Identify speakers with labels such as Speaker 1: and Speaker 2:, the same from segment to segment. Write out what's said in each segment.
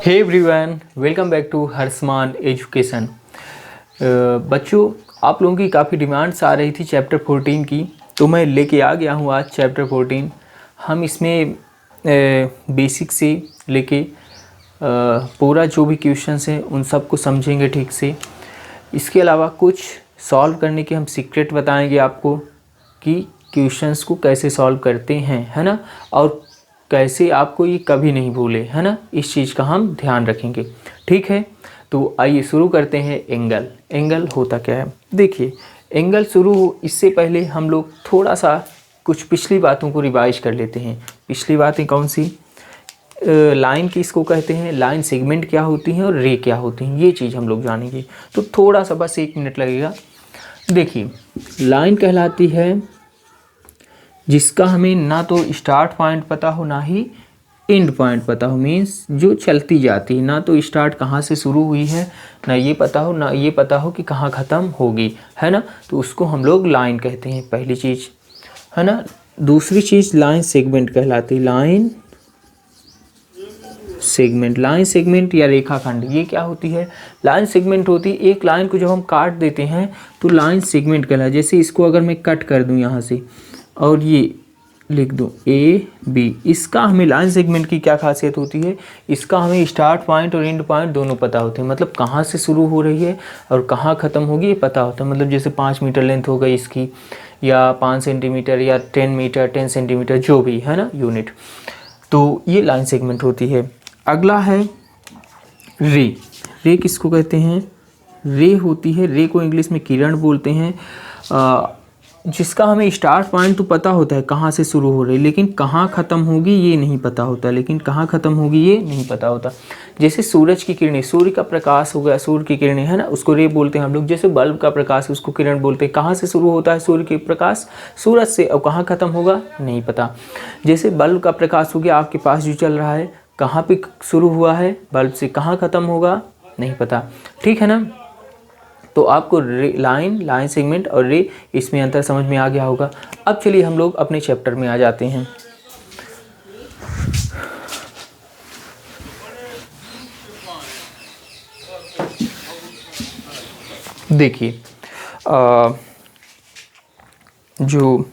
Speaker 1: Hey everyone, welcome back to Harshman education. बच्चों, आप लोगों की काफ़ी डिमांड्स आ रही थी चैप्टर 14 की, तो मैं लेके आ गया हूँ आज चैप्टर 14। हम इसमें बेसिक से लेके पूरा जो भी क्वेश्चंस हैं उन सब को समझेंगे ठीक से। इसके अलावा कुछ सॉल्व करने के हम सीक्रेट बताएंगे आपको कि क्वेश्चंस को कैसे सॉल्व करते हैं, है ना, और कैसे आपको ये कभी नहीं भूले, है ना, इस चीज़ का हम ध्यान रखेंगे। ठीक है, तो आइए शुरू करते हैं। एंगल एंगल होता क्या है? देखिए, एंगल शुरू हो इससे पहले हम लोग थोड़ा सा कुछ पिछली बातों को रिवाइज कर लेते हैं। पिछली बातें कौन सी? लाइन किसको कहते हैं, लाइन सेगमेंट क्या होती हैं और रे क्या होती हैं, ये चीज़ हम लोग जानेंगे। तो थोड़ा सा बस 1 मिनट लगेगा। देखिए, लाइन कहलाती है जिसका हमें ना तो स्टार्ट पॉइंट पता हो ना ही एंड पॉइंट पता हो। मीन्स जो चलती जाती है, ना तो स्टार्ट कहाँ से शुरू हुई है ना ये पता हो, ना ये पता हो कि कहाँ ख़त्म होगी, है ना, तो उसको हम लोग लाइन कहते हैं, पहली चीज़, है ना। दूसरी चीज़ लाइन सेगमेंट कहलाती है। लाइन सेगमेंट, लाइन सेगमेंट या रेखाखंड, ये क्या होती है? लाइन सेगमेंट होती है एक लाइन को जब हम काट देते हैं तो लाइन सेगमेंट कहलाता है। जैसे इसको अगर मैं कट कर दूं यहाँ से और ये लिख दूं ए बी, इसका हमें लाइन सेगमेंट की क्या खासियत होती है? इसका हमें स्टार्ट पॉइंट और एंड पॉइंट दोनों पता होते हैं। मतलब कहाँ से शुरू हो रही है और कहाँ ख़त्म होगी ये पता होता है। मतलब जैसे 5 मीटर लेंथ हो गई इसकी, या 5 सेंटीमीटर या 10 मीटर 10 सेंटीमीटर जो भी, है ना, यूनिट, तो ये लाइन सेगमेंट होती है। अगला है रे। रे किसको कहते हैं? रे होती है, रे को इंग्लिश में किरण बोलते हैं, जिसका हमें स्टार्ट पॉइंट तो पता होता है कहाँ से शुरू हो रही है, लेकिन कहाँ ख़त्म होगी ये नहीं पता होता। लेकिन कहाँ ख़त्म होगी ये नहीं पता होता। जैसे सूरज की किरणें, सूर्य का प्रकाश हो गया, सूर्य की किरणें, है ना, उसको रे बोलते हैं हम लोग। जैसे बल्ब का प्रकाश, उसको किरण बोलते हैं। कहाँ से शुरू होता है सूर्य के प्रकाश? सूरज से, और कहाँ ख़त्म होगा नहीं पता। जैसे बल्ब का प्रकाश हो गया आपके पास जो चल रहा है, कहाँ पे शुरू हुआ है बल्ब से, कहाँ ख़त्म होगा नहीं पता। ठीक है ना, तो आपको लाइन, लाइन सेगमेंट और रे, इसमें अंतर समझ में आ गया होगा। अब चलिए हम लोग अपने चैप्टर में आ जाते हैं। देखिए, जो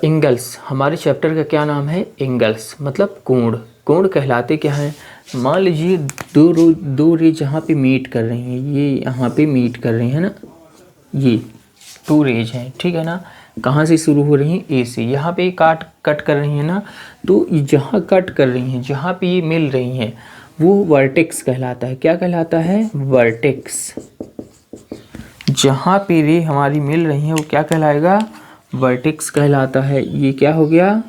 Speaker 1: एंगल्स, हमारे चैप्टर का क्या नाम है? एंगल्स मतलब कोण। कोण कहलाते क्या हैं? मान लीजिए दो रे जहाँ पे मीट कर रही हैं, ये यहाँ पे मीट कर रही हैं ना, ये 2 रेज हैं, ठीक है ना। कहाँ से शुरू हो रही हैं? ए से। यहाँ पे कट कर रही हैं ना, तो जहाँ कट कर रही हैं, जहाँ पे ये मिल रही हैं, वो वर्टेक्स कहलाता है। क्या कहलाता है? वर्टेक्स। जहाँ पे रे हमारी मिल रही हैं वो क्या कहलाएगा? वर्टेक्स कहलाता है। ये क्या हो गया?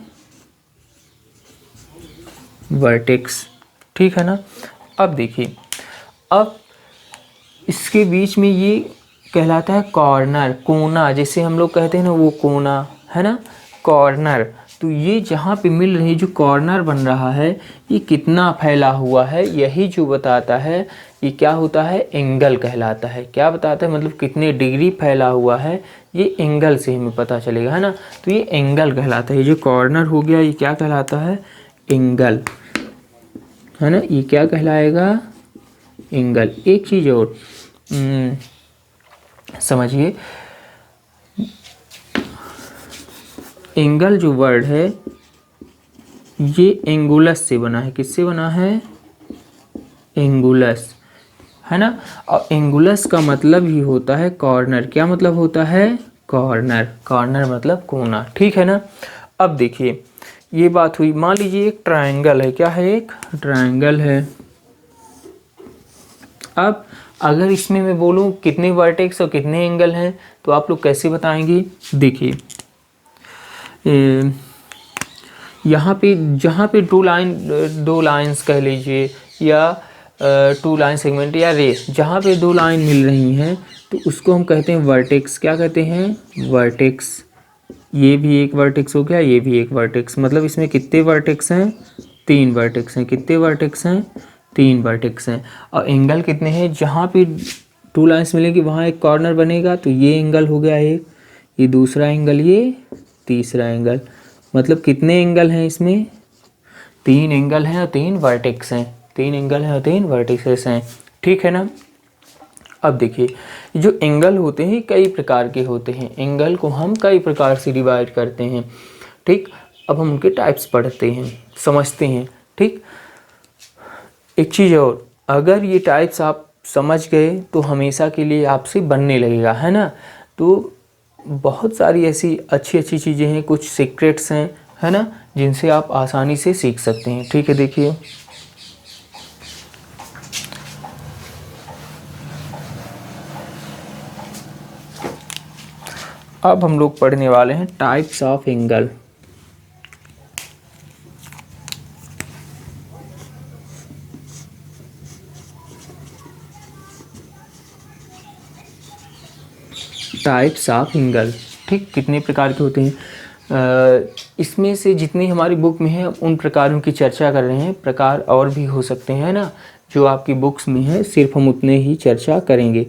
Speaker 1: वर्टेक्स। ठीक है ना। अब देखिए, अब इसके बीच में ये कहलाता है कॉर्नर, कोना। जैसे हम लोग कहते हैं ना वो कोना, है ना, कॉर्नर। तो ये जहाँ पे मिल रही, जो कॉर्नर बन रहा है, ये कितना फैला हुआ है, यही जो बताता है ये क्या होता है? एंगल कहलाता है। क्या बताता है? मतलब कितने डिग्री फैला हुआ है, ये एंगल से हमें पता चलेगा, है ना। तो ये एंगल कहलाता है। ये जो कॉर्नर हो गया ये क्या कहलाता है? एंगल, है ना। ये क्या कहलाएगा? एंगल। एक चीज़ और समझिए, एंगल जो वर्ड है ये एंगुलस से बना है। किससे बना है? एंगुलस, है ना। और एंगुलस का मतलब ही होता है कॉर्नर। क्या मतलब होता है? कॉर्नर। कॉर्नर मतलब कोना। ठीक है ना। अब देखिए, ये बात हुई। मान लीजिए एक ट्रायंगल है। क्या है? एक ट्रायंगल है। अब अगर इसमें मैं बोलूँ कितने वर्टेक्स और कितने एंगल हैं, तो आप लोग कैसे बताएंगे? देखिए, यहाँ पे जहाँ पे दो लाइंस कह लीजिए, या 2 लाइन सेगमेंट या रेस, जहाँ पे 2 लाइन मिल रही हैं तो उसको हम कहते हैं वर्टेक्स। क्या कहते हैं? वर्टेक्स। ये भी एक वर्टेक्स हो गया, ये भी एक वर्टेक्स। मतलब इसमें कितने वर्टेक्स हैं? 3 वर्टेक्स हैं। कितने वर्टेक्स हैं? 3 वर्टेक्स हैं। और एंगल कितने हैं? जहाँ पे 2 लाइन्स मिलेंगी वहाँ एक कॉर्नर बनेगा, तो ये एंगल हो गया एक, ये दूसरा एंगल, ये तीसरा एंगल। मतलब कितने एंगल हैं इसमें? 3 एंगल हैं और 3 वर्टेक्स हैं, 3 एंगल हैं और 3 वर्टिसेस हैं, ठीक है ना। अब देखिए जो एंगल होते हैं कई प्रकार के होते हैं, एंगल को हम कई प्रकार से डिवाइड करते हैं, ठीक। अब हम उनके टाइप्स पढ़ते हैं, समझते हैं, ठीक। एक चीज़ और, अगर ये टाइप्स आप समझ गए तो हमेशा के लिए आपसे बनने लगेगा, है ना। तो बहुत सारी ऐसी अच्छी अच्छी चीज़ें हैं, कुछ सीक्रेट्स हैं, है ना, जिनसे आप आसानी से सीख सकते हैं, ठीक है। देखिए अब हम लोग पढ़ने वाले हैं types of angle. Types of angle, ठीक, कितने प्रकार के होते हैं। इसमें से जितनी हमारी बुक में है उन प्रकारों की चर्चा कर रहे हैं, प्रकार और भी हो सकते हैं ना, जो आपकी बुक्स में है सिर्फ हम उतने ही चर्चा करेंगे,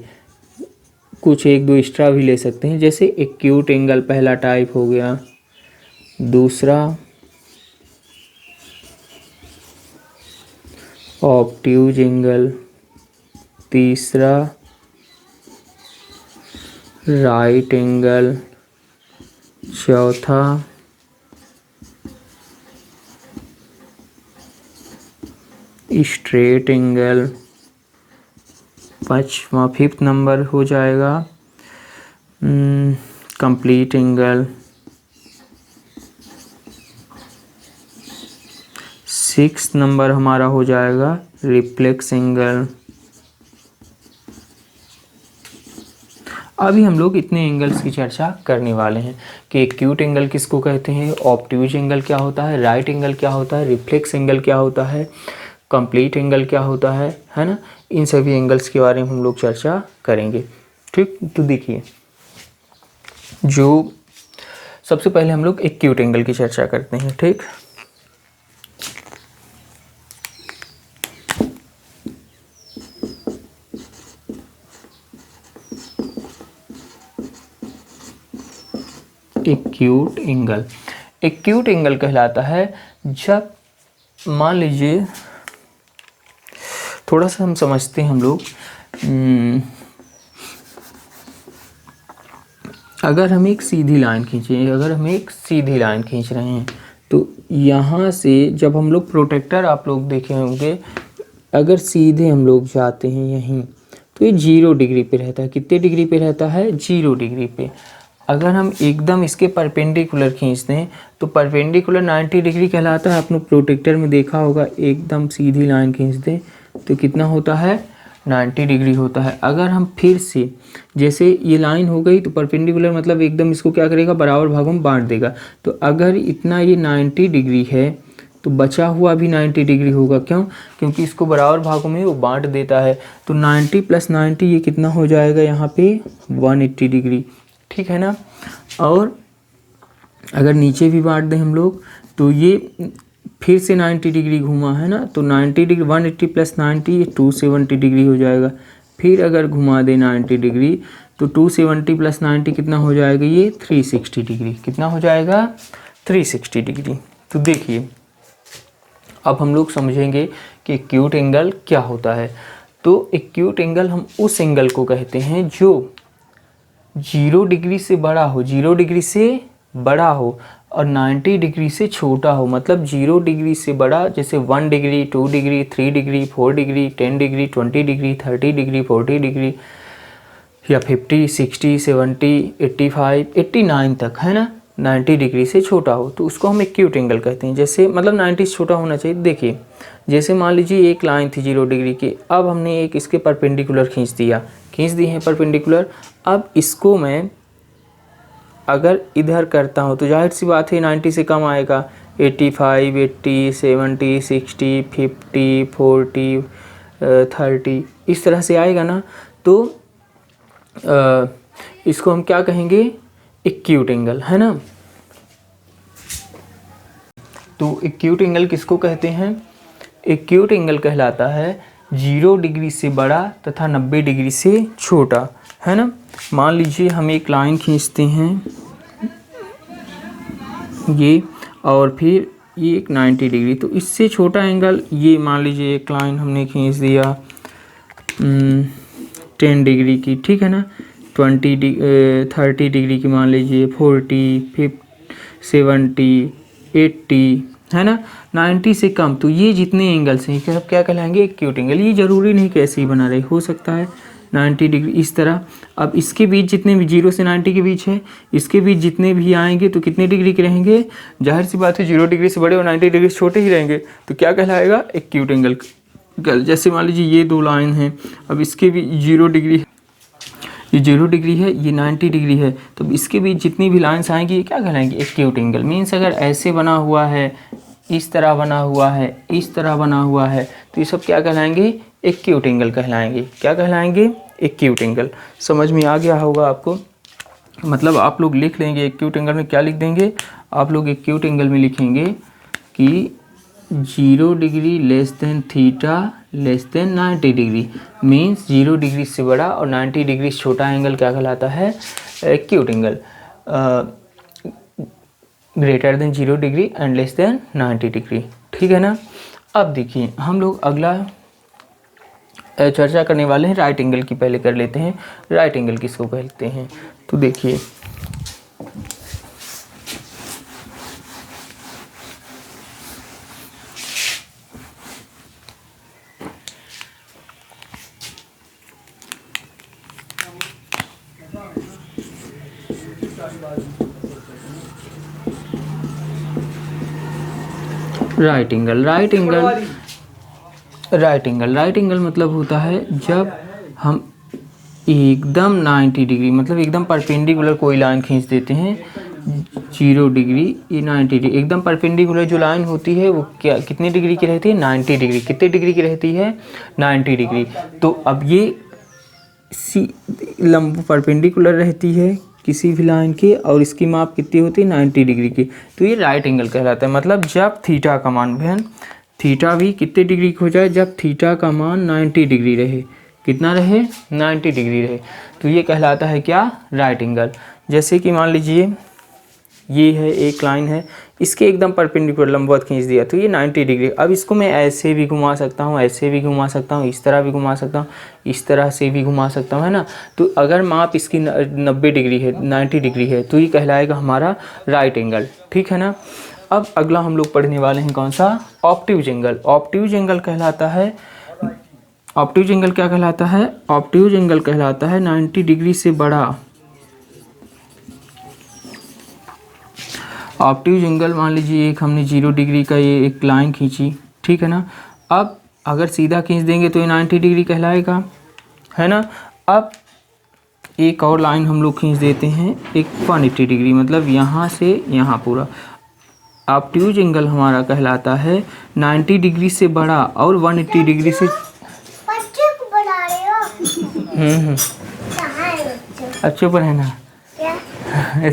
Speaker 1: कुछ एक दो एक्स्ट्रा भी ले सकते हैं। जैसे एक्यूट एंगल पहला टाइप हो गया, दूसरा ऑब्ट्यूज एंगल, तीसरा राइट एंगल, चौथा स्ट्रेट एंगल, पाँचवा 5th नंबर हो जाएगा कंप्लीट एंगल, 6th नंबर हमारा हो जाएगा रिफ्लेक्स एंगल। अभी हम लोग इतने एंगल्स की चर्चा करने वाले हैं कि एक्यूट एंगल किसको कहते हैं, ऑब्ट्यूज एंगल क्या होता है, राइट एंगल क्या होता है, रिफ्लेक्स एंगल क्या होता है, कंप्लीट एंगल क्या होता है ना। इन सभी एंगल्स के बारे में हम लोग चर्चा करेंगे, ठीक। तो देखिए जो सबसे पहले हम लोग एक्यूट एंगल की चर्चा करते हैं, ठीक। एक्यूट एंगल, एक्यूट एंगल कहलाता है जब मान लीजिए, थोड़ा सा हम समझते हैं हम लोग, अगर हम एक सीधी लाइन खींचे, अगर हम एक सीधी लाइन खींच रहे हैं तो यहाँ से जब हम लोग प्रोटेक्टर आप लोग देखे होंगे, अगर सीधे हम लोग जाते हैं यहीं तो ये 0 डिग्री पे रहता है। कितने डिग्री पे रहता है, 0 डिग्री पे। अगर हम एकदम इसके परपेंडिकुलर खींचते हैं तो परपेंडिकुलर 90 डिग्री कहलाता है। आपने प्रोटेक्टर में देखा होगा, एकदम सीधी लाइन खींचते हैं तो कितना होता है, 90 डिग्री होता है। अगर हम फिर से, जैसे ये लाइन हो गई तो परपेंडिकुलर मतलब एकदम इसको क्या करेगा, बराबर भागों में बांट देगा। तो अगर इतना ये 90 डिग्री है तो बचा हुआ भी 90 डिग्री होगा, क्यों, क्योंकि इसको बराबर भागों में वो बांट देता है। तो 90 + 90 ये कितना हो जाएगा यहाँ पे, 180 डिग्री, ठीक है ना। और अगर नीचे भी बांट दें हम लोग तो ये फिर से 90 डिग्री घुमा है ना, तो 90 डिग्री 180 + 90 ये 270 डिग्री हो जाएगा। फिर अगर घुमा दें 90 डिग्री तो 270 + 90 कितना हो जाएगा, ये 360 डिग्री। कितना हो जाएगा, 360 डिग्री। तो देखिए अब हम लोग समझेंगे कि एक्यूट एंगल क्या होता है। तो एक्यूट एंगल हम उस एंगल को कहते हैं जो 0 डिग्री से बड़ा हो, 0 डिग्री से बड़ा हो और 90 डिग्री से छोटा हो। मतलब 0 डिग्री से बड़ा, जैसे 1 degree, 2 degree, 3 degree, 4 degree, 10 degree, 20 degree, 30 degree, 40 degree या 50, 60, 70, 85, 89 तक, है ना। 90 डिग्री से छोटा हो तो उसको हम एक्यूट एंगल कहते हैं। जैसे मतलब 90 से छोटा होना चाहिए। देखिए जैसे मान लीजिए एक लाइन थी 0 डिग्री की, अब हमने एक इसके परपेंडिकुलर खींच दी है परपेंडिकुलर। अब इसको मैं अगर इधर करता हूँ तो जाहिर सी बात है 90 से कम आएगा, 85, 80, 70, 60, 50, 40, 30 इस तरह से आएगा ना। तो इसको हम क्या कहेंगे, एक्यूट एंगल, है ना। तो एक्यूट एंगल किसको कहते हैं, एक्यूट एंगल कहलाता है 0 डिग्री से बड़ा तथा 90 डिग्री से छोटा, है ना। मान लीजिए हम एक लाइन खींचते हैं ये, और फिर ये एक 90 डिग्री, तो इससे छोटा एंगल ये मान लीजिए एक लाइन हमने खींच दिया 10 डिग्री की, ठीक है ना, 30 डिग्री की मान लीजिए, 40, 50, 70, 80, है ना, 90 से कम। तो ये जितने एंगल्स हैं क्या कहलाएंगे, एक्यूट एंगल। ये ज़रूरी नहीं कि ऐसे ही बना रहे, हो सकता है 90 डिग्री इस तरह। अब इसके बीच जितने भी 0 से 90 के बीच है, इसके बीच जितने भी आएंगे तो कितने डिग्री के रहेंगे, जाहिर सी बात है 0 डिग्री से बड़े और 90 डिग्री से छोटे ही रहेंगे, तो क्या कहलाएगा, एक्यूट एंगल। जैसे मान लीजिए ये दो लाइन हैं, अब इसके भी 0 डिग्री, ये 0 डिग्री है, ये 90 डिग्री है, तो इसके बीच जितनी भी लाइन्स आएंगी ये क्या कहलाएंगी, एक्यूट एंगल। मीन्स अगर ऐसे बना हुआ है, इस तरह बना हुआ है, इस तरह बना हुआ है, तो ये सब क्या कहलाएंगे, एक्यूट एंगल कहलाएंगे। क्या कहलाएंगे, एक्यूट एंगल। समझ में आ गया होगा आपको। मतलब आप लोग लिख लेंगे एक्यूट एंगल में, क्या लिख देंगे आप लोग, एक्यूट एंगल में लिखेंगे कि 0 degree less than theta less than 90 degree. Means 0 degree से बड़ा और 90 डिग्री से छोटा एंगल क्या कहलाता है, acute angle. Greater than 0 degree and less than 90 degree, ठीक है ना। अब देखिए हम लोग अगला चर्चा करने वाले हैं राइट एंगल की। पहले कर लेते हैं राइट एंगल किसको कहते हैं। तो देखिए राइट एंगल, राइट एंगल मतलब होता है जब हम एकदम 90 डिग्री, मतलब एकदम परपेंडिकुलर कोई लाइन खींच देते हैं, 0 डिग्री, ये 90 डिग्री, एकदम परपेंडिकुलर जो लाइन होती है वो क्या कितनी डिग्री की रहती है, 90 डिग्री। कितने डिग्री की रहती है, 90 डिग्री। तो अब ये लंब परपेंडिकुलर रहती है किसी भी लाइन के, और इसकी माप कितनी होती है, 90 डिग्री की। तो ये राइट एंगल कहलाता है। मतलब जब थीटा का मान, बहन थीटा भी कितने डिग्री का हो जाए, जब थीटा का मान 90 डिग्री रहे, कितना रहे, 90 डिग्री रहे, तो ये कहलाता है क्या, राइट एंगल। जैसे कि मान लीजिए ये है एक लाइन है, इसके एकदम परपेंडिकुलर लंबवत खींच दिया तो ये 90 डिग्री। अब इसको मैं ऐसे भी घुमा सकता हूँ, ऐसे भी घुमा सकता हूँ, इस तरह भी घुमा सकता हूँ, इस तरह से भी घुमा सकता हूँ, है ना। तो अगर माप इसकी 90 डिग्री है, 90 डिग्री है, तो ये कहलाएगा हमारा राइट एंगल, ठीक है ना। अब अगला हम लोग पढ़ने वाले हैं कौन सा, ऑब्ट्यूज एंगल। ऑब्ट्यूज एंगल कहलाता है, ऑब्ट्यूज एंगल क्या कहलाता है, ऑब्ट्यूज एंगल कहलाता है 90 डिग्री से बड़ा। ऑब्ट्यूज एंगल मान लीजिए एक हमने 0 डिग्री का ये एक लाइन खींची, ठीक है ना। अब अगर सीधा खींच देंगे तो ये 90 डिग्री कहलाएगा, है ना। अब एक और लाइन हम लोग खींच देते हैं एक 180 डिग्री, मतलब यहाँ से यहाँ पूरा। ऑब्ट्यूज एंगल हमारा कहलाता है 90 डिग्री से बड़ा और 180 डिग्री से अच्छे पर है ना।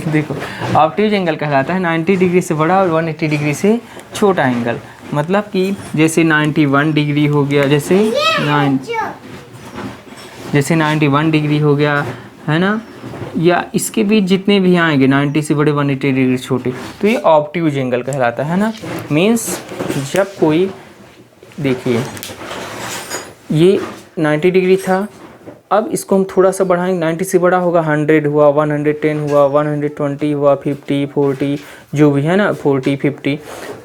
Speaker 1: देखो ऑब्ट्यूज एंगल कहलाता है 90 डिग्री से बड़ा और 180 डिग्री से छोटा एंगल। मतलब कि जैसे 91 डिग्री हो गया, जैसे 91 डिग्री हो गया, है ना, या इसके बीच जितने भी आएंगे 90 से बड़े 180 डिग्री छोटे, तो ये ऑब्ट्यूज एंगल कहलाता है ना। मीन्स जब कोई, देखिए ये 90 डिग्री था, अब इसको हम थोड़ा सा बढ़ाएंगे, 90 से बड़ा होगा, 100 हुआ, 110 हुआ, 120 हुआ, 50, 40 जो भी है ना, 40, 50,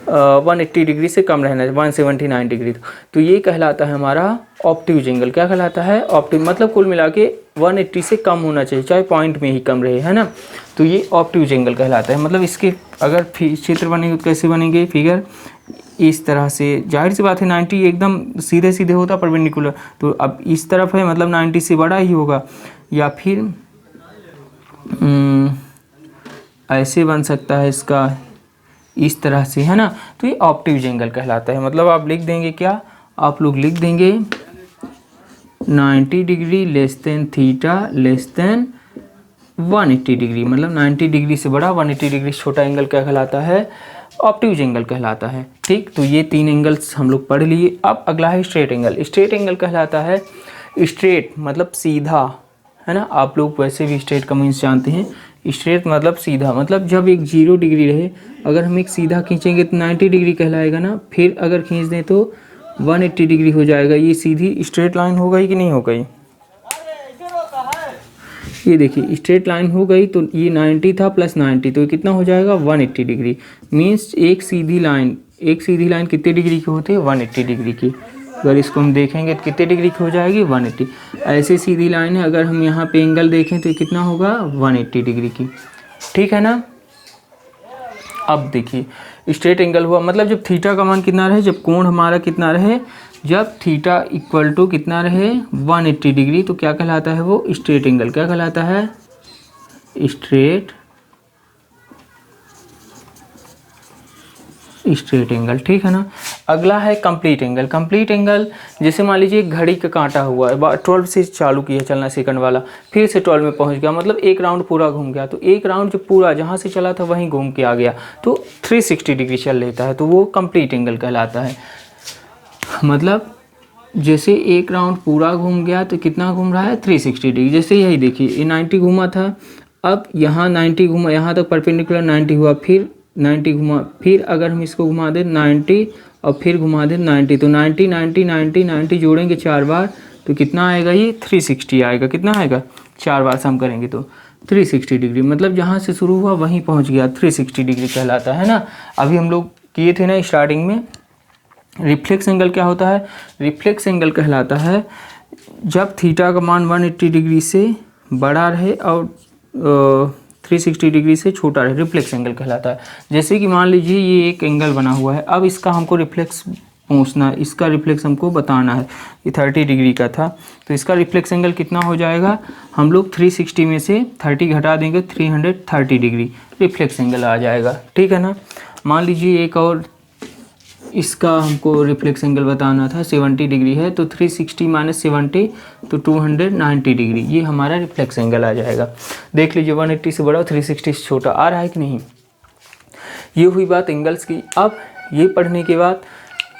Speaker 1: 180 डिग्री से कम रहना है, 179 डिग्री। तो ये कहलाता है हमारा ऑब्ट्यूज एंगल। क्या कहलाता है, ऑब्ट्यूज, मतलब कुल मिला के 180 से कम होना चाहिए, चाहे पॉइंट में ही कम रहे, है ना। तो ये ऑब्ट्यूज एंगल कहलाता है। मतलब इसके अगर चित्र बनेंगे तो कैसे बनेंगे, फिगर इस तरह से, जाहिर सी बात है 90 एकदम सीधे सीधे होता परपेंडिकुलर, तो अब इस तरफ है मतलब 90 से बड़ा ही होगा, या फिर ऐसे बन सकता है इसका, इस तरह से, है ना। तो ये ऑब्ट्यूज एंगल कहलाता है। मतलब आप लिख देंगे क्या, आप लोग लिख देंगे 90 degree less than theta less than 180 degree, मतलब 90 डिग्री से बड़ा 180 डिग्री से छोटा एंगल क्या कहलाता है, ऑब्ट्यूज एंगल कहलाता है। ठीक, तो ये 3 एंगल्स हम लोग पढ़ लिए। अब अगला है स्ट्रेट एंगल। स्ट्रेट एंगल कहलाता है, स्ट्रेट मतलब सीधा, है ना। आप लोग वैसे भी स्ट्रेट का मीन्स जानते हैं, स्ट्रेट मतलब सीधा, मतलब जब एक 0 डिग्री रहे, अगर हम एक सीधा खींचेंगे तो 90 डिग्री कहलाएगा ना, फिर अगर खींच दें तो 180 डिग्री हो जाएगा। ये सीधी स्ट्रेट लाइन हो गई कि नहीं हो गई? ये देखिए स्ट्रेट लाइन हो गई, तो ये 90 था प्लस 90, तो ये कितना हो जाएगा 180 डिग्री। मीन्स एक सीधी लाइन कितने डिग्री की होती है? 180 डिग्री की। अगर इसको हम देखेंगे तो कितने डिग्री की हो जाएगी? 180। ऐसे सीधी लाइन है, अगर हम यहाँ पे एंगल देखें तो ये कितना होगा? 180 डिग्री की। ठीक है ना। अब देखिए स्ट्रेट एंगल हुआ, मतलब जब थीटा का मान कितना रहे, जब कोण हमारा कितना रहे, जब थीटा इक्वल टू कितना रहे 180 डिग्री, तो क्या कहलाता है वो? Straight angle. क्या कहलाता है? Straight angle. ठीक है ना। अगला है कंप्लीट एंगल। कंप्लीट एंगल जैसे मान लीजिए घड़ी का कांटा हुआ है, 12 से चालू किया चलना सेकंड वाला, फिर से 12 में पहुंच गया, मतलब एक राउंड पूरा घूम गया, तो एक राउंड जो पूरा जहां से चला था वहीं घूम के आ गया, तो 360 डिग्री चल लेता है, तो वो कंप्लीट एंगल कहलाता है। मतलब जैसे एक राउंड पूरा घूम गया तो कितना घूम रहा है? 360 डिग्री। जैसे यही देखिए ये 90 घूमा था, अब यहाँ 90 घूमा, यहाँ तक परपेंडिकुलर 90 हुआ, फिर 90 घुमा, फिर अगर हम इसको घुमा दें 90 और फिर घुमा दें 90, तो 90 90 90 90 जोड़ेंगे 4 बार तो कितना आएगा? ये 360 आएगा। कितना आएगा? 4 बार सम करेंगे तो 360 डिग्री। मतलब जहाँ से शुरू हुआ वहीं पहुँच गया, 360 डिग्री कहलाता है ना। अभी हम लोग किए थे ना स्टार्टिंग में। रिफ्लेक्स एंगल क्या होता है? रिफ्लेक्स एंगल कहलाता है जब थीटा का मान 180 डिग्री से बड़ा रहे और 360 डिग्री से छोटा रहे, रिफ्लेक्स एंगल कहलाता है। जैसे कि मान लीजिए ये एक एंगल बना हुआ है, अब इसका हमको रिफ्लेक्स पूछना है, इसका रिफ्लेक्स हमको बताना है। ये 30 डिग्री का था, तो इसका रिफ्लेक्स एंगल कितना हो जाएगा? हम लोग 360 में से 30 घटा देंगे, 330 डिग्री रिफ्लेक्स एंगल आ जाएगा। ठीक है ना। मान लीजिए एक और इसका हमको रिफ्लेक्स एंगल बताना था, 70 डिग्री है, तो 360 माइनस 70 तो 290 डिग्री, ये हमारा रिफ्लेक्स एंगल आ जाएगा। देख लीजिए 180 से बड़ा 360 से छोटा आ रहा है कि नहीं। ये हुई बात एंगल्स की। अब ये पढ़ने के बाद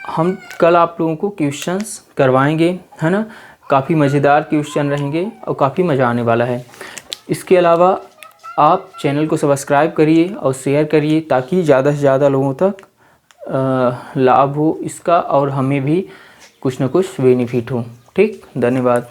Speaker 1: हम कल आप लोगों को क्वेश्चंस करवाएंगे, है ना। काफ़ी मज़ेदार क्वेश्चन रहेंगे और काफ़ी मज़ा आने वाला है। इसके अलावा आप चैनल को सब्सक्राइब करिए और शेयर करिए, ताकि ज़्यादा से ज़्यादा लोगों तक लाभ हो इसका और हमें भी कुछ ना कुछ बेनिफिट हो। ठीक, धन्यवाद।